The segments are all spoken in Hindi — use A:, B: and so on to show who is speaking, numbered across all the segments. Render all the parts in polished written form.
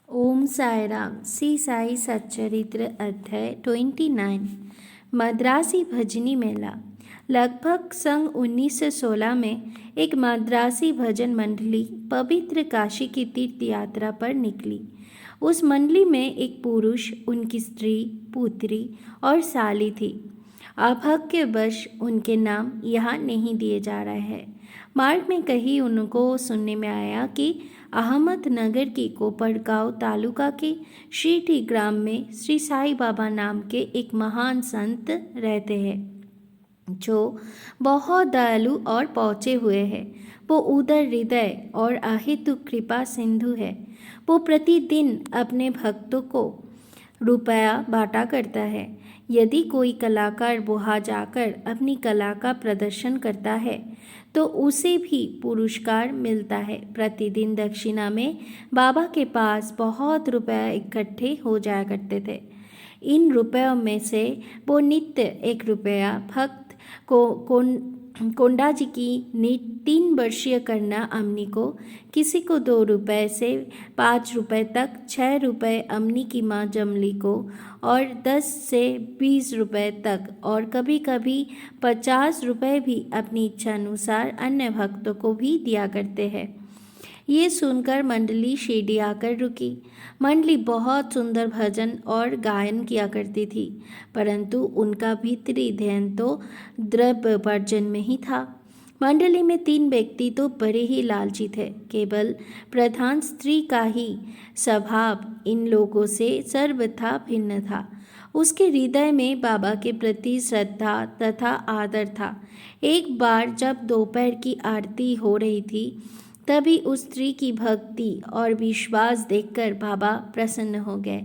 A: ओम साई राम। श्री साई सच्चरित्र अध्याय 29। मद्रासी भजनी मेला। लगभग सन 1916 में एक मद्रासी भजन मंडली पवित्र काशी की तीर्थ यात्रा पर निकली। उस मंडली में एक पुरुष, उनकी स्त्री, पुत्री और साली थी। अभाग्यवश उनके नाम यहाँ नहीं दिए जा रहे हैं। मार्ग में कहीं उनको सुनने में आया कि अहमदनगर की कोपरगांव तालुका के शीठी ग्राम में श्री साई बाबा नाम के एक महान संत रहते हैं, जो बहुत दयालु और पहुँचे हुए हैं। वो उदार हृदय और अहेतुक कृपा सिंधु है। वो प्रतिदिन अपने भक्तों को रुपया बांटा करता है। यदि कोई कलाकार वहाँ जाकर अपनी कला का प्रदर्शन करता है तो उसे भी पुरस्कार मिलता है। प्रतिदिन दक्षिणा में बाबा के पास बहुत रुपया इकट्ठे हो जाया करते थे। इन रुपयों में से वो नित्य 1 रुपया भक्त को कोंडा जी की 3 वर्षीय कन्या अमनी को, किसी को 2 रुपये से 5 रुपये तक, 6 रुपये अमनी की माँ जमली को और 10 से 20 रुपये तक और कभी कभी 50 रुपये भी अपनी इच्छा अनुसार अन्य भक्तों को भी दिया करते हैं। ये सुनकर मंडली शिरडी आकर रुकी। मंडली बहुत सुंदर भजन और गायन किया करती थी, परंतु उनका भीतरी ध्यान तो द्रव्य वर्जन में ही था। मंडली में 3 व्यक्ति तो बड़े ही लालची थे। केवल प्रधान स्त्री का ही स्वभाव इन लोगों से सर्वथा भिन्न था। उसके हृदय में बाबा के प्रति श्रद्धा तथा आदर था। एक बार जब दोपहर की आरती हो रही थी, तभी उस स्त्री की भक्ति और विश्वास देखकर बाबा प्रसन्न हो गए।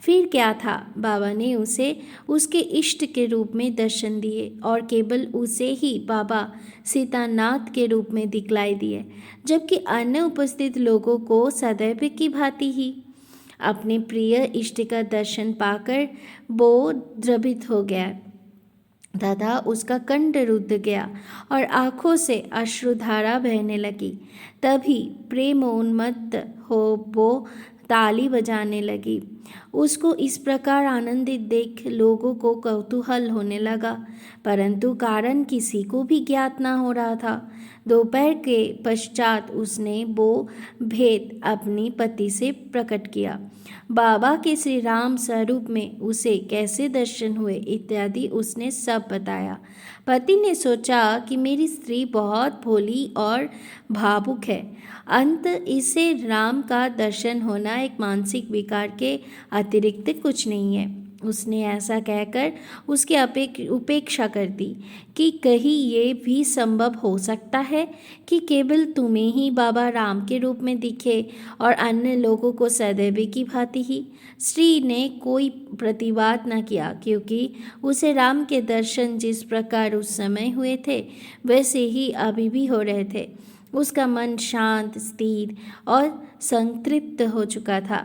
A: फिर क्या था, बाबा ने उसे उसके इष्ट के रूप में दर्शन दिए और केवल उसे ही बाबा सीतानाथ के रूप में दिखलाई दिए, जबकि अन्य उपस्थित लोगों को सदैव की भांति ही। अपने प्रिय इष्ट का दर्शन पाकर वो द्रवित हो गया तथा उसका कंठ रुद्ध गया और आँखों से अश्रुधारा बहने लगी। तभी प्रेम उन्मत्त हो वो ताली बजाने लगी। उसको इस प्रकार आनंदित देख लोगों को कौतूहल होने लगा, परंतु कारण किसी को भी ज्ञात न हो रहा था। दोपहर के पश्चात उसने वो भेद अपनी पति से प्रकट किया। बाबा के श्री राम स्वरूप में उसे कैसे दर्शन हुए इत्यादि उसने सब बताया। पति ने सोचा कि मेरी स्त्री बहुत भोली और भावुक है, अंत इसे राम का दर्शन होना एक मानसिक विकार के अतिरिक्त कुछ नहीं है। उसने ऐसा कहकर उसकी उपेक्षा कर दी कि कहीं ये भी संभव हो सकता है कि केवल तुम्हें ही बाबा राम के रूप में दिखे और अन्य लोगों को सदैव की भांति ही। स्त्री ने कोई प्रतिवाद न किया, क्योंकि उसे राम के दर्शन जिस प्रकार उस समय हुए थे वैसे ही अभी भी हो रहे थे। उसका मन शांत, स्थिर और संतृप्त हो चुका था।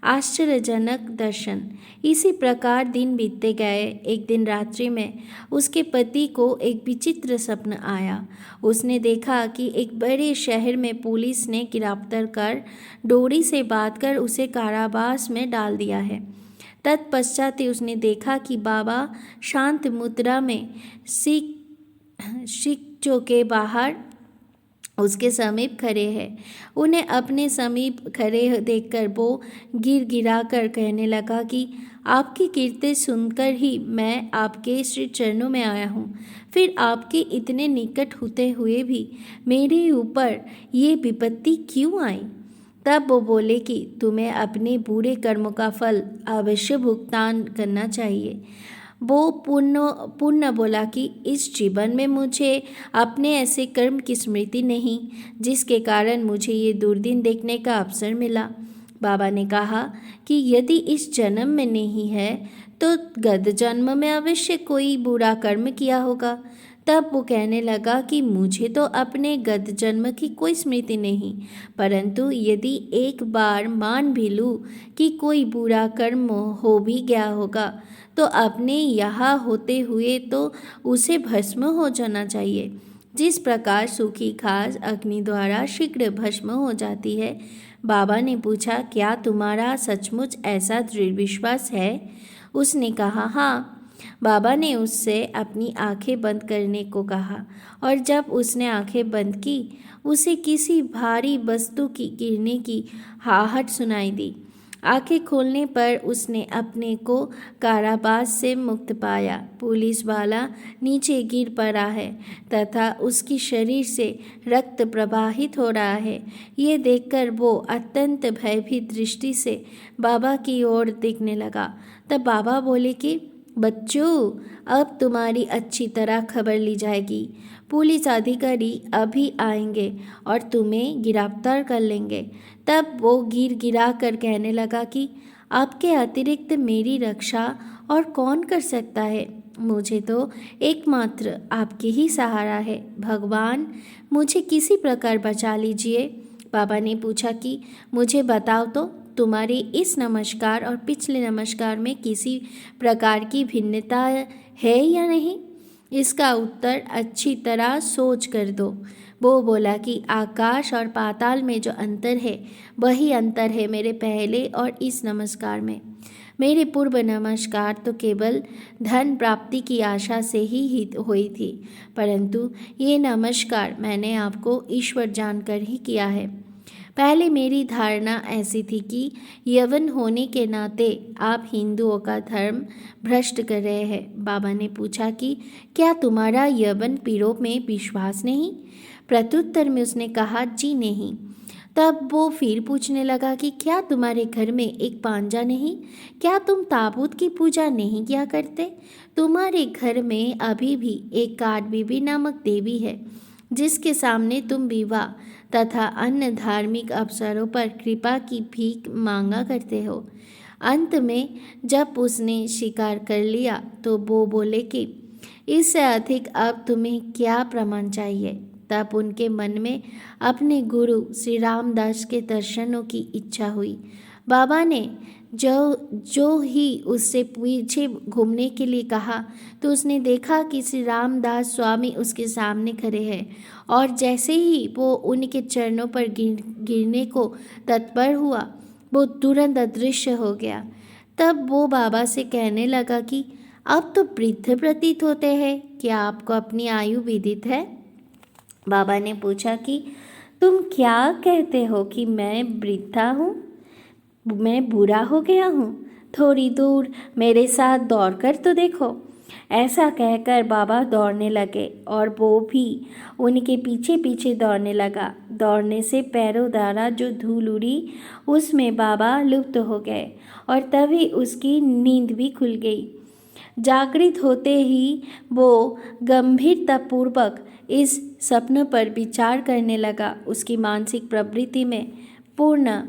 A: आश्चर्यजनक दर्शन। इसी प्रकार दिन बीतते गए। एक दिन रात्रि में उसके पति को एक विचित्र स्वप्न आया। उसने देखा कि एक बड़े शहर में पुलिस ने गिरफ्तार कर डोरी से बांधकर उसे कारावास में डाल दिया है। तत्पश्चात उसने देखा कि बाबा शांत मुद्रा में सिक्चों के बाहर उसके समीप खड़े हैं। उन्हें अपने समीप खड़े देखकर वो गिरा कर कहने लगा कि आपकी कीर्ति सुनकर ही मैं आपके श्री चरणों में आया हूँ। फिर आपके इतने निकट होते हुए भी मेरे ऊपर ये विपत्ति क्यों आई? तब वो बोले कि तुम्हें अपने बुरे कर्मों का फल अवश्य भुगतान करना चाहिए। वो पुण्य बोला कि इस जीवन में मुझे अपने ऐसे कर्म की स्मृति नहीं जिसके कारण मुझे ये दुर्दिन देखने का अवसर मिला। बाबा ने कहा कि यदि इस जन्म में नहीं है तो गत जन्म में अवश्य कोई बुरा कर्म किया होगा। तब वो कहने लगा कि मुझे तो अपने गत जन्म की कोई स्मृति नहीं, परंतु यदि एक बार मान भी लूँ कि कोई बुरा कर्म हो भी गया होगा तो अपने यहाँ होते हुए तो उसे भस्म हो जाना चाहिए। जिस प्रकार सूखी घास अग्नि द्वारा शीघ्र भस्म हो जाती है, बाबा ने पूछा, क्या तुम्हारा सचमुच ऐसा दृढ़ विश्वास है? उसने कहा, हाँ। बाबा ने उससे अपनी आंखें बंद करने को कहा और जब उसने आंखें बंद की, उसे किसी भारी वस्तु की गिरने की आहट सुनाई दी। आंखें खोलने पर उसने अपने को कारावास से मुक्त पाया। पुलिस वाला नीचे गिर पड़ा है तथा उसकी शरीर से रक्त प्रवाहित हो रहा है। ये देखकर वो अत्यंत भयभीत दृष्टि से बाबा की ओर देखने लगा। तब बाबा बोले कि बच्चों, अब तुम्हारी अच्छी तरह खबर ली जाएगी। पुलिस अधिकारी अभी आएंगे और तुम्हें गिरफ्तार कर लेंगे। तब वो गिरा कर कहने लगा कि आपके अतिरिक्त मेरी रक्षा और कौन कर सकता है? मुझे तो एकमात्र आपके ही सहारा है। भगवान, मुझे किसी प्रकार बचा लीजिए। बाबा ने पूछा कि मुझे बताओ तो, तुम्हारे इस नमस्कार और पिछले नमस्कार में किसी प्रकार की भिन्नता है या नहीं? इसका उत्तर अच्छी तरह सोच कर दो। वो बोला कि आकाश और पाताल में जो अंतर है वही अंतर है मेरे पहले और इस नमस्कार में। मेरे पूर्व नमस्कार तो केवल धन प्राप्ति की आशा से ही हुई थी, परंतु ये नमस्कार मैंने आपको ईश्वर जानकर ही किया है। पहले मेरी धारणा ऐसी थी कि यवन होने के नाते आप हिंदुओं का धर्म भ्रष्ट कर रहे हैं। बाबा ने पूछा कि क्या तुम्हारा यवन पीरों में विश्वास नहीं? प्रत्युत्तर में उसने कहा, जी नहीं। तब वो फिर पूछने लगा कि क्या तुम्हारे घर में एक पांजा नहीं? क्या तुम ताबूत की पूजा नहीं किया करते? तुम्हारे घर में अभी भी एक काट बीबी नामक देवी है, जिसके सामने तुम विवाह तथा अन्य धार्मिक अवसरों पर कृपा की भीख मांगा करते हो। अंत में जब उसने स्वीकार कर लिया तो वो बोले कि इससे अधिक अब तुम्हें क्या प्रमाण चाहिए? तब उनके मन में अपने गुरु श्री रामदास के दर्शनों की इच्छा हुई। बाबा ने जो ही उससे पीछे घूमने के लिए कहा तो उसने देखा कि श्री रामदास स्वामी उसके सामने खड़े हैं और जैसे ही वो उनके चरणों पर गिरने को तत्पर हुआ, वो तुरंत अदृश्य हो गया। तब वो बाबा से कहने लगा कि अब तो वृद्ध प्रतीत होते हैं, क्या आपको अपनी आयु विदित है? बाबा ने पूछा कि तुम क्या कहते हो कि मैं वृद्धा हूँ? मैं बुरा हो गया हूँ? थोड़ी दूर मेरे साथ दौड़कर तो देखो। ऐसा कहकर बाबा दौड़ने लगे और वो भी उनके पीछे पीछे दौड़ने लगा। दौड़ने से पैरों द्वारा जो धूल उड़ी उसमें बाबा लुप्त हो गए और तभी उसकी नींद भी खुल गई। जागृत होते ही वो गंभीरतापूर्वक इस सपने पर विचार करने लगा। उसकी मानसिक प्रवृत्ति में पूर्ण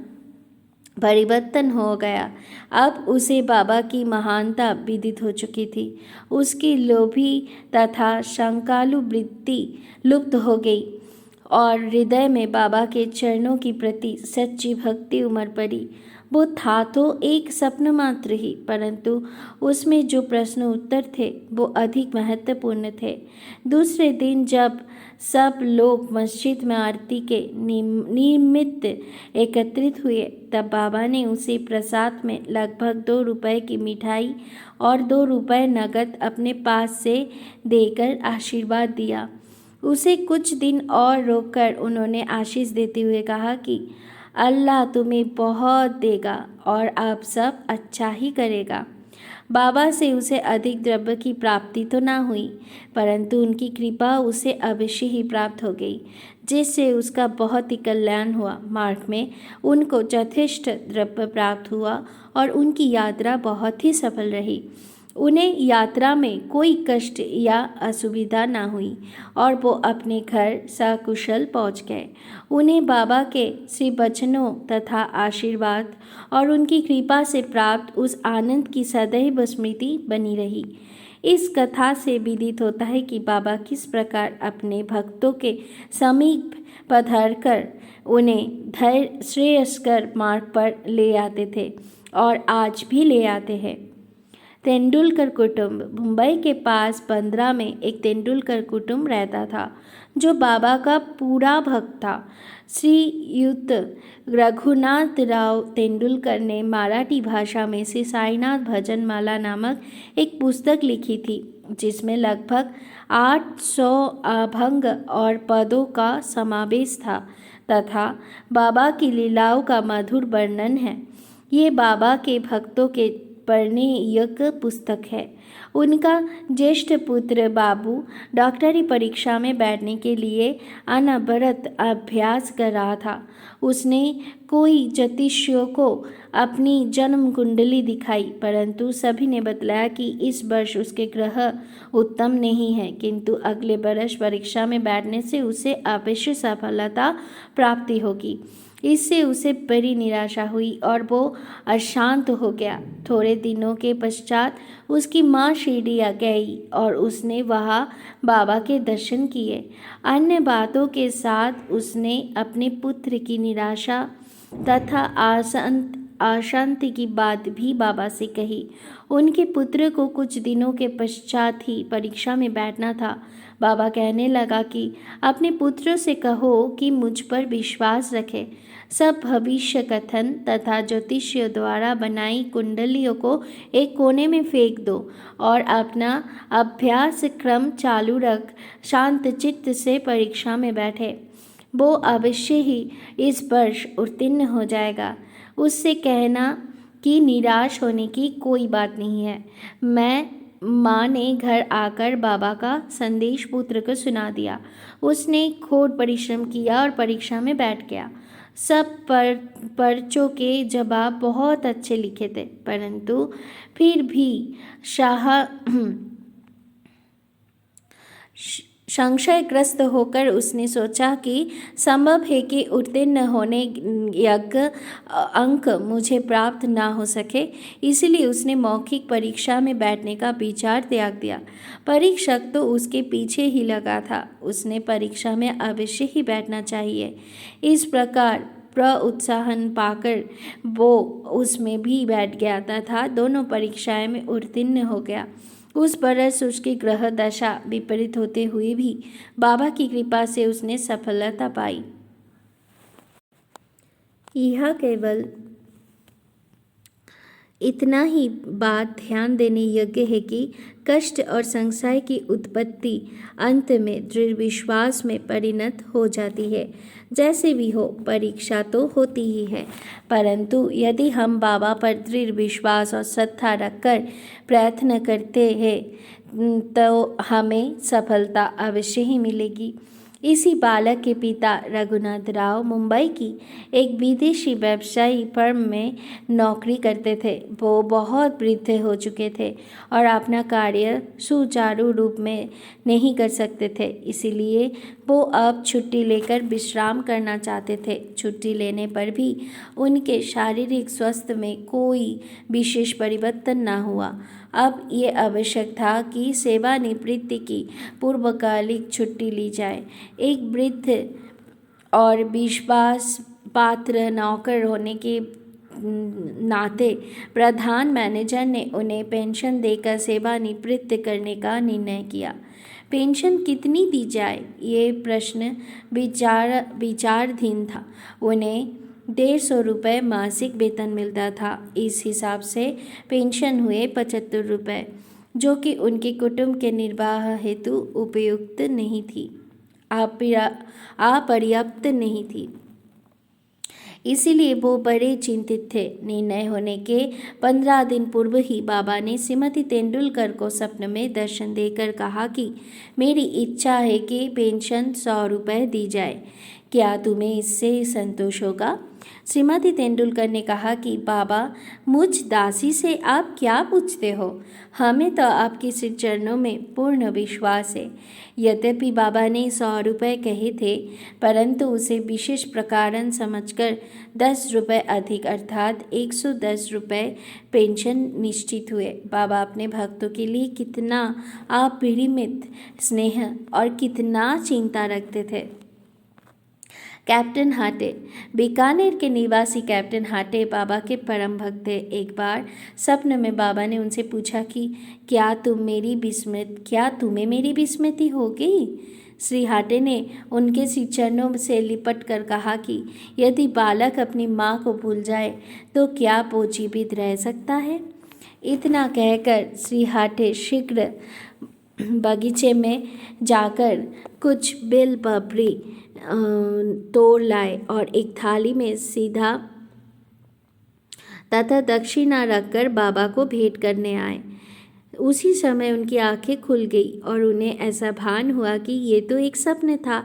A: परिवर्तन हो गया। अब उसे बाबा की महानता विदित हो चुकी थी। उसकी लोभी तथा शंकालु वृत्ति लुप्त हो गई और हृदय में बाबा के चरणों की प्रति सच्ची भक्ति उमड़ पड़ी। वो था तो एक स्वप्न मात्र ही, परंतु उसमें जो प्रश्न उत्तर थे वो अधिक महत्वपूर्ण थे। दूसरे दिन जब सब लोग मस्जिद में आरती के निमित्त एकत्रित हुए, तब बाबा ने उसे प्रसाद में लगभग 2 रुपए की मिठाई और 2 रुपए नकद अपने पास से देकर आशीर्वाद दिया। उसे कुछ दिन और रोककर उन्होंने आशीष देते हुए कहा कि अल्लाह तुम्हें बहुत देगा और आप सब अच्छा ही करेगा। बाबा से उसे अधिक द्रव्य की प्राप्ति तो ना हुई, परंतु उनकी कृपा उसे अवश्य ही प्राप्त हो गई, जिससे उसका बहुत ही कल्याण हुआ। मार्ग में उनको यथेष्ट द्रव्य प्राप्त हुआ और उनकी यात्रा बहुत ही सफल रही। उन्हें यात्रा में कोई कष्ट या असुविधा ना हुई और वो अपने घर सकुशल पहुंच गए। उन्हें बाबा के श्री वचनों तथा आशीर्वाद और उनकी कृपा से प्राप्त उस आनंद की सदैव स्मृति बनी रही। इस कथा से विदित होता है कि बाबा किस प्रकार अपने भक्तों के समीप पधार कर उन्हें धैर्य श्रेयस्कर मार्ग पर ले आते थे और आज भी ले आते हैं। तेंदुलकर कुटुंब। मुंबई के पास बंद्रा में एक तेंदुलकर कुटुंब रहता था जो बाबा का पूरा भक्त था। श्रीयुत रघुनाथ राव तेंदुलकर ने मराठी भाषा में श्री साईनाथ भजनमाला नामक एक पुस्तक लिखी थी जिसमें लगभग 800 अभंग और पदों का समावेश था तथा बाबा की लीलाओं का मधुर वर्णन है। ये बाबा के भक्तों के पढ़ने योग्य पुस्तक है। उनका ज्येष्ठ पुत्र बाबू डॉक्टरी परीक्षा में बैठने के लिए अनवरत अभ्यास कर रहा था। उसने कोई ज्योतिषियों को अपनी जन्म कुंडली दिखाई, परंतु सभी ने बतलाया कि इस वर्ष उसके ग्रह उत्तम नहीं है, किंतु अगले वर्ष परीक्षा में बैठने से उसे अवश्य सफलता प्राप्ति होगी। इससे उसे बड़ी निराशा हुई और वो अशांत हो गया। थोड़े दिनों के पश्चात उसकी माँ शिरडी आ गई और उसने वहाँ बाबा के दर्शन किए। अन्य बातों के साथ उसने अपने पुत्र की निराशा तथा अशांति की बात भी बाबा से कही। उनके पुत्र को कुछ दिनों के पश्चात ही परीक्षा में बैठना था। बाबा कहने लगा कि अपने पुत्र से कहो कि मुझ पर विश्वास रखे। सब भविष्य कथन तथा ज्योतिषियों द्वारा बनाई कुंडलियों को एक कोने में फेंक दो और अपना अभ्यास क्रम चालू रख शांत चित्त से परीक्षा में बैठे। वो अवश्य ही इस वर्ष उत्तीर्ण हो जाएगा। उससे कहना कि निराश होने की कोई बात नहीं है। माँ ने घर आकर बाबा का संदेश पुत्र को सुना दिया। उसने घोर परिश्रम किया और परीक्षा में बैठ गया। सब पर्चों के जवाब बहुत अच्छे लिखे थे, परंतु फिर भी संशयग्रस्त होकर उसने सोचा कि संभव है कि उत्तीर्ण होने योग्य अंक मुझे प्राप्त ना हो सके, इसलिए उसने मौखिक परीक्षा में बैठने का विचार त्याग दिया। परीक्षक तो उसके पीछे ही लगा था। उसने परीक्षा में अवश्य ही बैठना चाहिए। इस प्रकार प्रोत्साहन पाकर वो उसमें भी बैठ गया तथा दोनों परीक्षाएं में उत्तीर्ण हो गया। उस बरस उसकी ग्रह दशा विपरीत होते हुए भी बाबा की कृपा से उसने सफलता पाई। यह केवल इतना ही बात ध्यान देने योग्य है कि कष्ट और संशय की उत्पत्ति अंत में दृढ़ विश्वास में परिणत हो जाती है। जैसे भी हो, परीक्षा तो होती ही है, परंतु यदि हम बाबा पर दृढ़ विश्वास और श्रद्धा रखकर प्रयत्न करते हैं तो हमें सफलता अवश्य ही मिलेगी। इसी बालक के पिता रघुनाथ राव मुंबई की एक विदेशी व्यवसायी फर्म में नौकरी करते थे। वो बहुत वृद्ध हो चुके थे और अपना कार्य सुचारू रूप में नहीं कर सकते थे, इसीलिए वो अब छुट्टी लेकर विश्राम करना चाहते थे। छुट्टी लेने पर भी उनके शारीरिक स्वास्थ्य में कोई विशेष परिवर्तन न हुआ। अब ये आवश्यक था कि सेवानिवृत्ति की पूर्वकालिक छुट्टी ली जाए। एक वृद्ध और विश्वास पात्र नौकर होने के नाते प्रधान मैनेजर ने उन्हें पेंशन देकर सेवानिवृत्त करने का निर्णय किया। पेंशन कितनी दी जाए, ये प्रश्न विचाराधीन था। उन्हें 150 रुपये मासिक वेतन मिलता था। इस हिसाब से पेंशन हुए 75 रुपये, जो कि उनके कुटुंब के निर्वाह हेतु उपयुक्त नहीं थी, अपर्याप्त नहीं थी। इसीलिए वो बड़े चिंतित थे। निर्णय होने के 15 दिन पूर्व ही बाबा ने श्रीमती तेंदुलकर को स्वप्न में दर्शन देकर कहा कि मेरी इच्छा है कि पेंशन 100 रुपये दी जाए। क्या तुम्हें इससे संतोष होगा? श्रीमती तेंदुलकर ने कहा कि बाबा, मुझ दासी से आप क्या पूछते हो? हमें तो आपके श्री चरणों में पूर्ण विश्वास है। यद्यपि बाबा ने 100 रुपये कहे थे, परंतु उसे विशेष प्रकारन समझकर 10 रुपये अधिक अर्थात 110 रुपये पेंशन निश्चित हुए। बाबा अपने भक्तों के लिए कितना अपरिमित स्नेह और कितना चिंता रखते थे। कैप्टन हाटे। बीकानेर के निवासी कैप्टन हाटे बाबा के परम भक्त थे। एक बार सपने में बाबा ने उनसे पूछा कि क्या तुम्हें मेरी विस्मृति हो गई? श्री हाटे ने उनके श्री चरणों से लिपट कर कहा कि यदि बालक अपनी माँ को भूल जाए तो क्या वो जीवित रह सकता है? इतना कहकर श्री हाटे शीघ्र बगीचे में जाकर कुछ बेल पपड़ी तोड़ लाए और एक थाली में सीधा तथा दक्षिणा रखकर बाबा को भेंट करने आए। उसी समय उनकी आंखें खुल गई और उन्हें ऐसा भान हुआ कि ये तो एक स्वप्न था।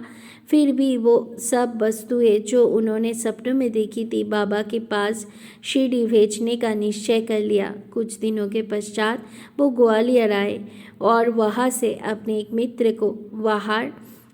A: फिर भी वो सब वस्तुएं जो उन्होंने सपनों में देखी थी बाबा के पास शिरडी भेजने का निश्चय कर लिया। कुछ दिनों के पश्चात वो ग्वालियर आए और वहाँ से अपने एक मित्र को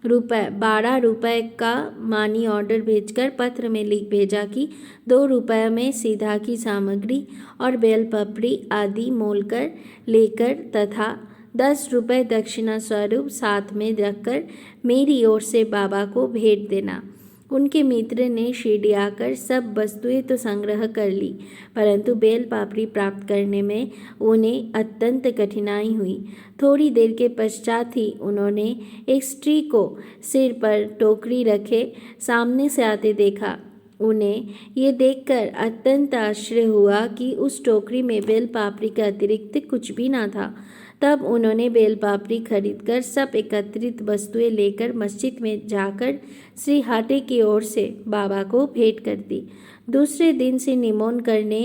A: 12 रुपये का मानी ऑर्डर भेजकर पत्र में लिख भेजा कि 2 रुपये में सीधा की सामग्री और बेल पपड़ी आदि मोल कर लेकर तथा 10 रुपये दक्षिणा स्वरूप साथ में रखकर मेरी ओर से बाबा को भेंट देना। उनके मित्र ने शिरडी आकर सब वस्तुएं तो संग्रह कर ली, परंतु बेल पापड़ी प्राप्त करने में उन्हें अत्यंत कठिनाई हुई। थोड़ी देर के पश्चात ही उन्होंने एक स्त्री को सिर पर टोकरी रखे सामने से आते देखा। उन्हें ये देखकर अत्यंत आश्चर्य हुआ कि उस टोकरी में बेल पापड़ी के अतिरिक्त कुछ भी ना था। तब उन्होंने बेल पापड़ी खरीदकर सब एकत्रित वस्तुएं लेकर मस्जिद में जाकर श्री हाटे की ओर से बाबा को भेंट कर दी। दूसरे दिन से निमोन करने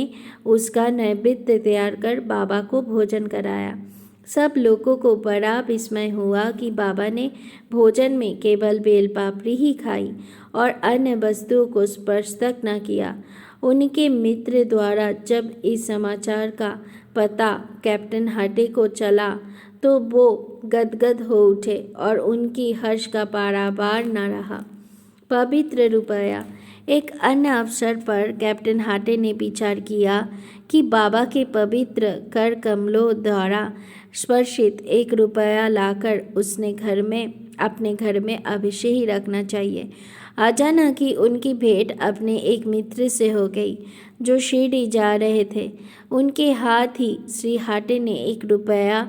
A: उसका नैवेद्य तैयार कर बाबा को भोजन कराया। सब लोगों को बड़ा विस्मय हुआ कि बाबा ने भोजन में केवल बेल पापड़ी ही खाई और अन्य वस्तुओं को स्पर्श तक न किया। उनके मित्र द्वारा जब इस समाचार का पता कैप्टन हाटे को चला तो वो गदगद हो उठे और उनकी हर्ष का पारावार न रहा। पवित्र रुपया। एक अन्य अवसर पर कैप्टन हाटे ने विचार किया कि बाबा के पवित्र कर कमलों द्वारा स्पर्शित 1 रुपया लाकर उसने अपने घर में अवश्य ही रखना चाहिए। अचानक ही उनकी भेंट अपने एक मित्र से हो गई जो शिरडी जा रहे थे। उनके हाथ ही श्री हाटे ने 1 रुपया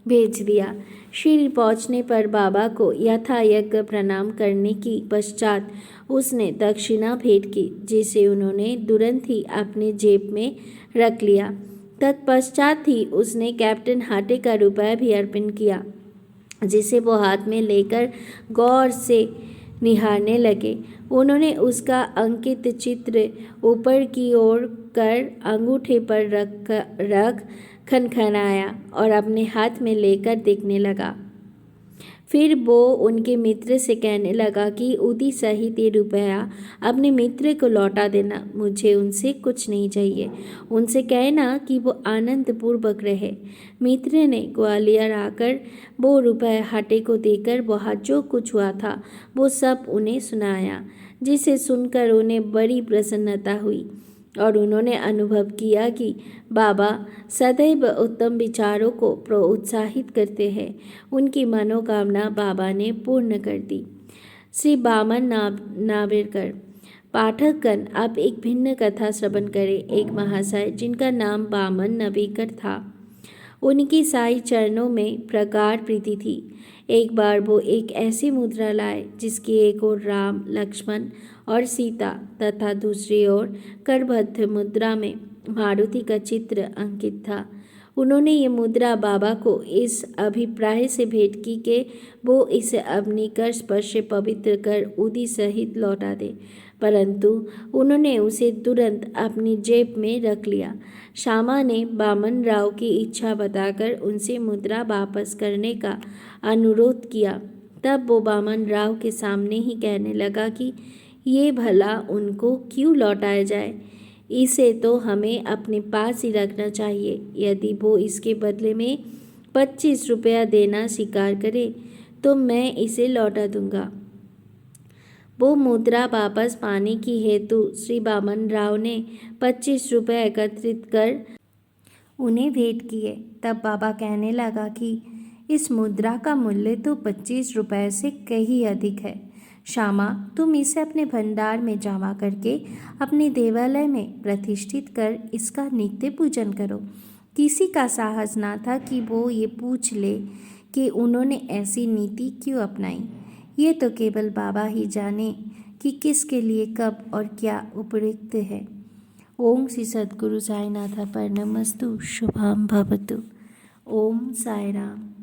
A: भेज दिया। शिरडी पहुंचने पर बाबा को यथायज्ञ प्रणाम करने की पश्चात उसने दक्षिणा भेंट की, जिसे उन्होंने तुरंत ही अपने जेब में रख लिया। तत्पश्चात ही उसने कैप्टन हाटे का रुपया भी अर्पण किया, जिसे वो हाथ में लेकर गौर से निहारने लगे। उन्होंने उसका अंकित चित्र ऊपर की ओर कर अंगूठे पर रख खनखनाया और अपने हाथ में लेकर देखने लगा। फिर वो उनके मित्र से कहने लगा कि उदी सहित ये रुपया अपने मित्र को लौटा देना। मुझे उनसे कुछ नहीं चाहिए। उनसे कहना कि वो आनंद पूर्वक रहे। मित्र ने ग्वालियर आकर वो रुपया हाटे को देकर वहाँ जो कुछ हुआ था वो सब उन्हें सुनाया, जिसे सुनकर उन्हें बड़ी प्रसन्नता हुई और उन्होंने अनुभव किया कि बाबा सदैव उत्तम विचारों को प्रोत्साहित करते हैं। उनकी मनोकामना बाबा ने पूर्ण कर दी। श्री बामन नावेरकर। पाठकगण अब एक भिन्न कथा श्रवण करें। एक महाशय जिनका नाम बामन नावेरकर था, उनकी साई चरणों में प्रगाढ़ प्रीति थी। एक बार वो एक ऐसी मुद्रा लाए जिसकी एक ओर राम, लक्ष्मण और सीता तथा दूसरी ओर करबद्ध मुद्रा में मारुति का चित्र अंकित था। उन्होंने ये मुद्रा बाबा को इस अभिप्राय से भेंट की कि वो इसे अपनी कर स्पर्श से पवित्र कर उदी सहित लौटा दे, परंतु उन्होंने उसे तुरंत अपनी जेब में रख लिया। श्यामा ने बामन राव की इच्छा बताकर उनसे मुद्रा वापस करने का अनुरोध किया। तब वो बामन राव के सामने ही कहने लगा कि ये भला उनको क्यों लौटाया जाए, इसे तो हमें अपने पास ही रखना चाहिए। यदि वो इसके बदले में 25 रुपया देना स्वीकार करे तो मैं इसे लौटा दूंगा। वो मुद्रा वापस पाने की हेतु श्री बामन राव ने 25 रुपये एकत्रित कर उन्हें भेंट किए। तब बाबा कहने लगा कि इस मुद्रा का मूल्य तो 25 रुपये से कहीं अधिक है। श्यामा, तुम इसे अपने भंडार में जमा करके अपने देवालय में प्रतिष्ठित कर इसका नित्य पूजन करो। किसी का साहस ना था कि वो ये पूछ ले कि उन्होंने ऐसी नीति क्यों अपनाई। ये तो केवल बाबा ही जाने कि किसके लिए कब और क्या उपयुक्त है। ओम श्री सद्गुरु साईनाथ परनमस्तु। शुभम भवतु। ओम साई राम।